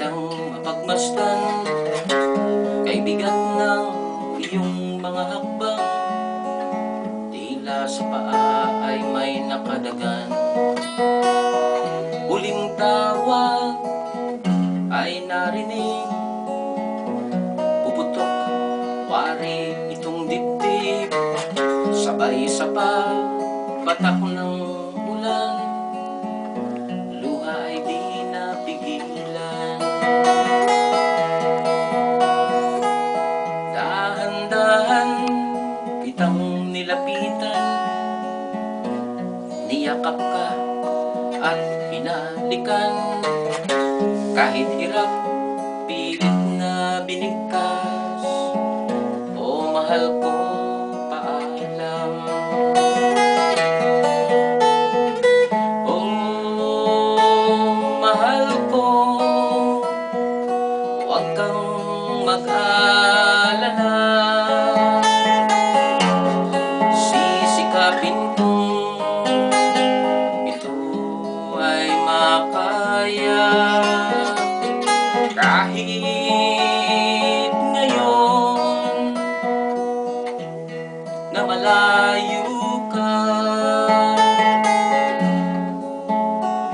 kitang mapagmasdan, kay bigat ng iyong mga hakbang, tila sa paa ay may nakadagan. Huling tawag ay narinig, puputok wari itong dibdib, sabay sa patak ng ulan, luha ay di napigilan. Dahan-dahan kitang nilapitan, niyakap ka at hinalikan, kahit hirap pilit na binigkas, o mahal ko, paalam. Mahal ko, huwag kang mag-alala, sisikapin kong ito ay makaya. Kahit ngayon na malayo ka,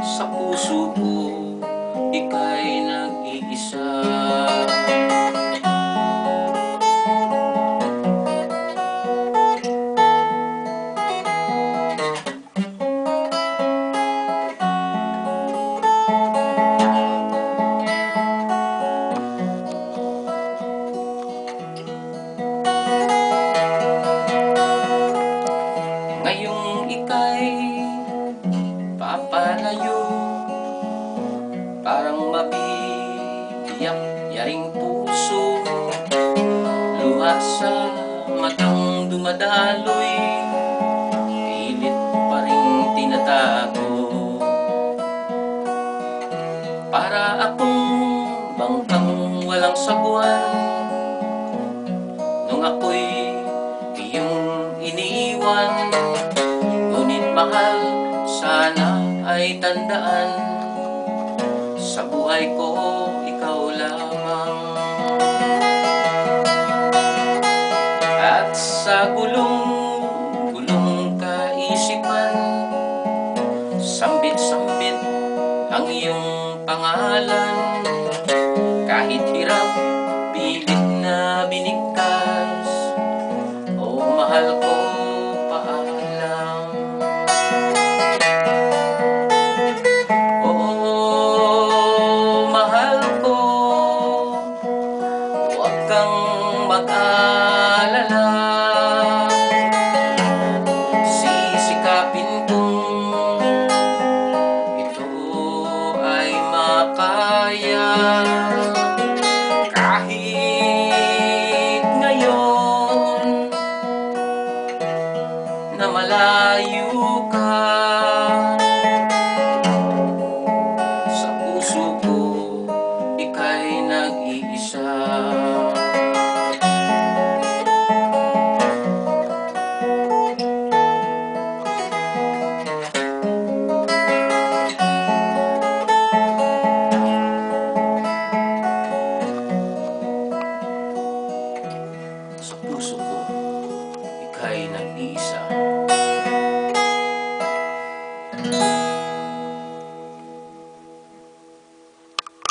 sa puso ko ika'y nag-iisa. Ngayong ika'y papalayo, parang mabiyak yaring puso, luha sa matang dumadaloy, pilit pa rin tinatago. Para akong bangkang walang sabuan, nung ako'y iyong iniwan. Ngunit mahal, sana ay tandaan, sa buhay ko ikaw lamang. At sa gulong-gulong kaisipan, sambit-sambit ang iyong pangalan, kahit hirap pilit na binigkas, o mahal ko, paalam. Mahal ko, huwag kang mag-alala, sisikapin kong ito ay makaya. Kahit ngayon na malayo ka, sa puso ko ika'y nag-iisa. Sa puso ko ika'y nag-iisa.